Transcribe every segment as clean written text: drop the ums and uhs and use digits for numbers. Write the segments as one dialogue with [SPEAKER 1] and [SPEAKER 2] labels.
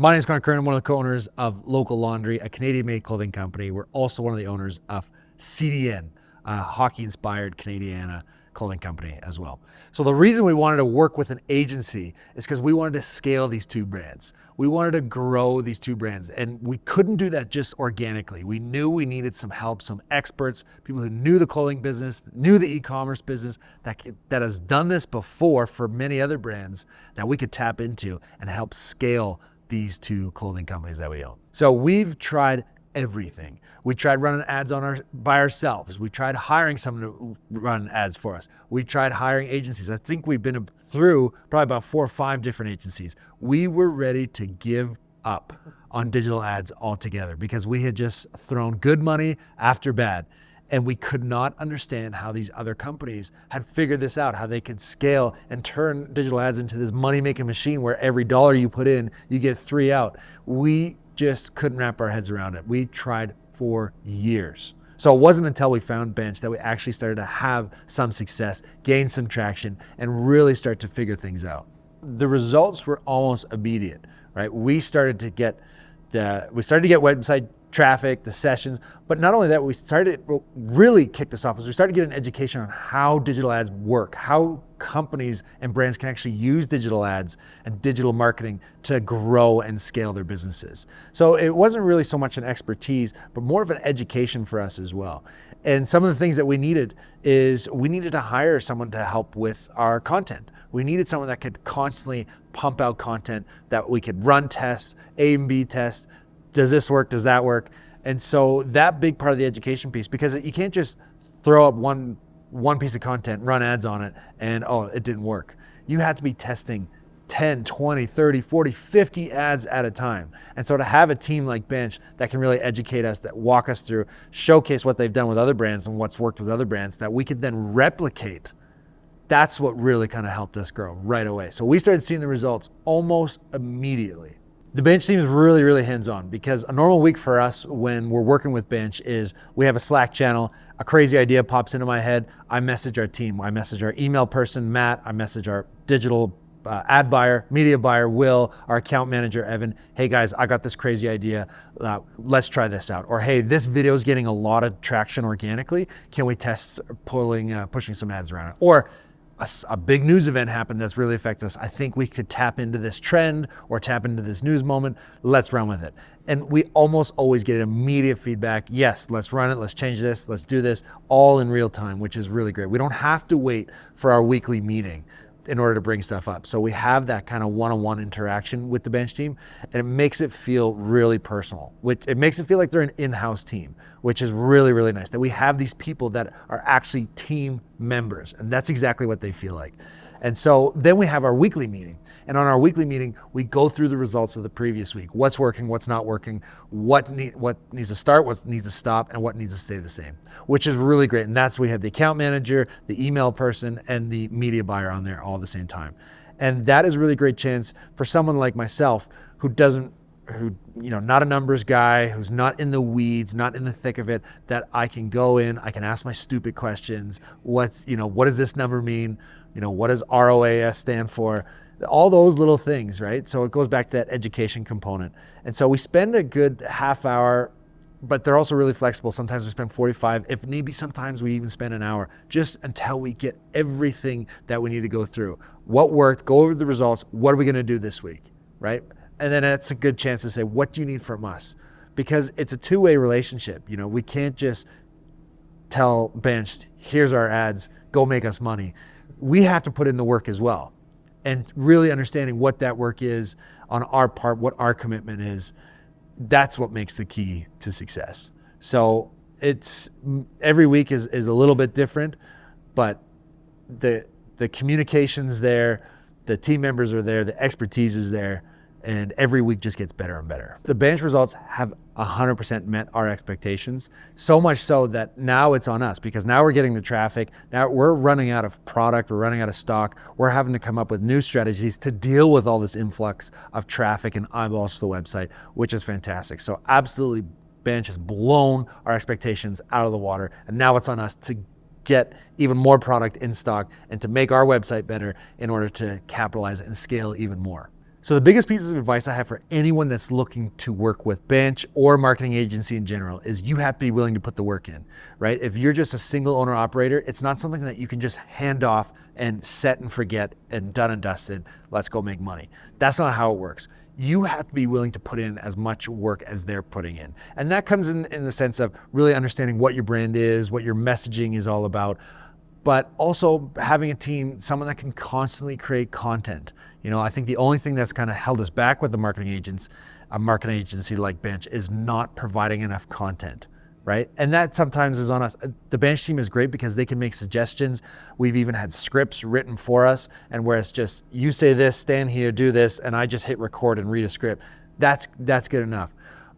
[SPEAKER 1] My name is Connor Kern. I'm one of the co-owners of Local Laundry, a Canadian-made clothing company. We're also one of the owners of CDN, a hockey-inspired Canadiana clothing company as well. So the reason we wanted to work with an agency is because we wanted to scale these two brands. We wanted to grow these two brands, and we couldn't do that just organically. We knew we needed some help, some experts, people who knew the clothing business, knew the e-commerce business, that has done this before for many other brands that we could tap into and help scale these two clothing companies that we own. So we've tried everything. We tried running ads by ourselves. We tried hiring someone to run ads for us. We tried hiring agencies. I think we've been through probably about 4 or 5 different agencies. We were ready to give up on digital ads altogether because we had just thrown good money after bad. And we could not understand how these other companies had figured this out, how they could scale and turn digital ads into this money-making machine where every dollar you put in, you get 3 out. We just couldn't wrap our heads around it. We tried for years. So it wasn't until we found Banch that we actually started to have some success, gain some traction, and really start to figure things out. The results were almost immediate, right? We started to get website traffic, the sessions, but not only that, what really kicked us off is we started getting education on how digital ads work, how companies and brands can actually use digital ads and digital marketing to grow and scale their businesses. So it wasn't really so much an expertise, but more of an education for us as well. And some of the things that we needed is we needed to hire someone to help with our content. We needed someone that could constantly pump out content, that we could run tests, A and B tests. Does this work? Does that work? And so that big part of the education piece, because you can't just throw up one piece of content, run ads on it, and oh, it didn't work. You have to be testing 10, 20, 30, 40, 50 ads at a time. And so to have a team like Banch that can really educate us, that walk us through, showcase what they've done with other brands and what's worked with other brands that we could then replicate, that's what really kind of helped us grow right away. So we started seeing the results almost immediately. The Banch team is really, really hands-on because a normal week for us when we're working with Banch is we have a Slack channel, a crazy idea pops into my head, I message our team, I message our email person, Matt, I message our digital ad buyer, media buyer, Will, our account manager, Evan, hey guys, I got this crazy idea, let's try this out. Or hey, this video is getting a lot of traction organically, can we test pushing some ads around it? Or a big news event happened that's really affects us. I think we could tap into this trend or tap into this news moment. Let's run with it. And we almost always get immediate feedback. Yes, let's run it. Let's change this. Let's do this all in real time, which is really great. We don't have to wait for our weekly meeting in order to bring stuff up. So we have that kind of one-on-one interaction with the Banch team, and it makes it feel really personal, which it makes it feel like they're an in-house team, which is really, really nice that we have these people that are actually team members, and that's exactly what they feel like. And so then we have our weekly meeting, and on our weekly meeting, we go through the results of the previous week. What's working, what's not working, what needs to start, what needs to stop, and what needs to stay the same, which is really great. And that's, we have the account manager, the email person, and the media buyer on there all at the same time. And that is a really great chance for someone like myself who not a numbers guy, who's not in the weeds, not in the thick of it, that I can go in, I can ask my stupid questions. What does this number mean? What does ROAS stand for? All those little things, right? So it goes back to that education component. And so we spend a good half hour, but they're also really flexible. Sometimes we spend 45. If need be, sometimes we even spend an hour just until we get everything that we need to go through. What worked, go over the results. What are we going to do this week, right? And then that's a good chance to say, what do you need from us? Because it's a two-way relationship. We can't just tell Banch, here's our ads, go make us money. We have to put in the work as well. And really understanding what that work is on our part, what our commitment is, that's what makes the key to success. So every week is a little bit different, but the communication's there, the team members are there, the expertise is there, and every week just gets better and better. The Banch results have 100% met our expectations, so much so that now it's on us because now we're getting the traffic, now we're running out of product, we're running out of stock, we're having to come up with new strategies to deal with all this influx of traffic and eyeballs to the website, which is fantastic. So absolutely, Banch has blown our expectations out of the water, and now it's on us to get even more product in stock and to make our website better in order to capitalize and scale even more. So the biggest piece of advice I have for anyone that's looking to work with Banch or a marketing agency in general is you have to be willing to put the work in, right? If you're just a single owner operator, it's not something that you can just hand off and set and forget and done and dusted, let's go make money. That's not how it works. You have to be willing to put in as much work as they're putting in. And that comes in the sense of really understanding what your brand is, what your messaging is all about, but also having a team, someone that can constantly create content. I think the only thing that's kind of held us back with a marketing agency like Banch is not providing enough content, right? And that sometimes is on us. The Banch team is great because they can make suggestions. We've even had scripts written for us, and where it's just, you say this, stand here, do this, and I just hit record and read a script. That's good enough.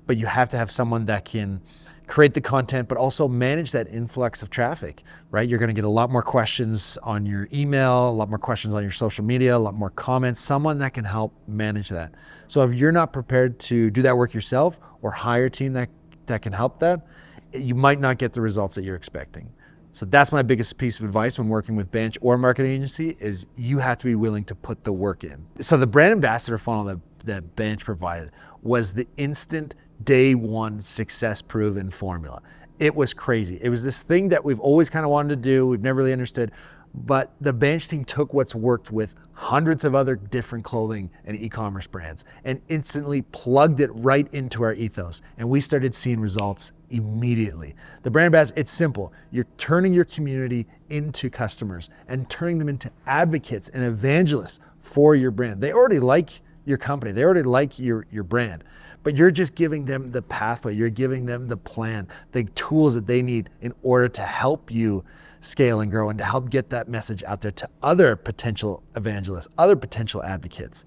[SPEAKER 1] But you have to have someone that can create the content, but also manage that influx of traffic, right? You're going to get a lot more questions on your email, a lot more questions on your social media, a lot more comments, someone that can help manage that. So if you're not prepared to do that work yourself or hire a team that can help that, you might not get the results that you're expecting. So that's my biggest piece of advice when working with Banch or a marketing agency is you have to be willing to put the work in. So the brand ambassador funnel that Banch provided was the instant day one success proven formula. It was crazy. It was this thing that we've always kind of wanted to do. We've never really understood, but the Banch team took what's worked with hundreds of other different clothing and e-commerce brands and instantly plugged it right into our ethos. And we started seeing results immediately. The brand ambassador, it's simple. You're turning your community into customers and turning them into advocates and evangelists for your brand. They already like your company. They already like your brand, but you're just giving them the pathway. You're giving them the plan, the tools that they need in order to help you scale and grow and to help get that message out there to other potential evangelists, other potential advocates.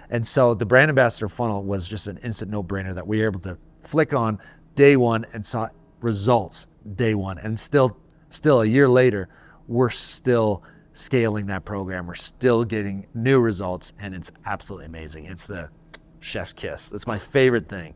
[SPEAKER 1] And so the brand ambassador funnel was just an instant no-brainer that we were able to flick on day one and saw results day one. And still a year later, we're still scaling that program. We're still getting new results, and it's absolutely amazing. It's the chef's kiss. That's my favorite thing.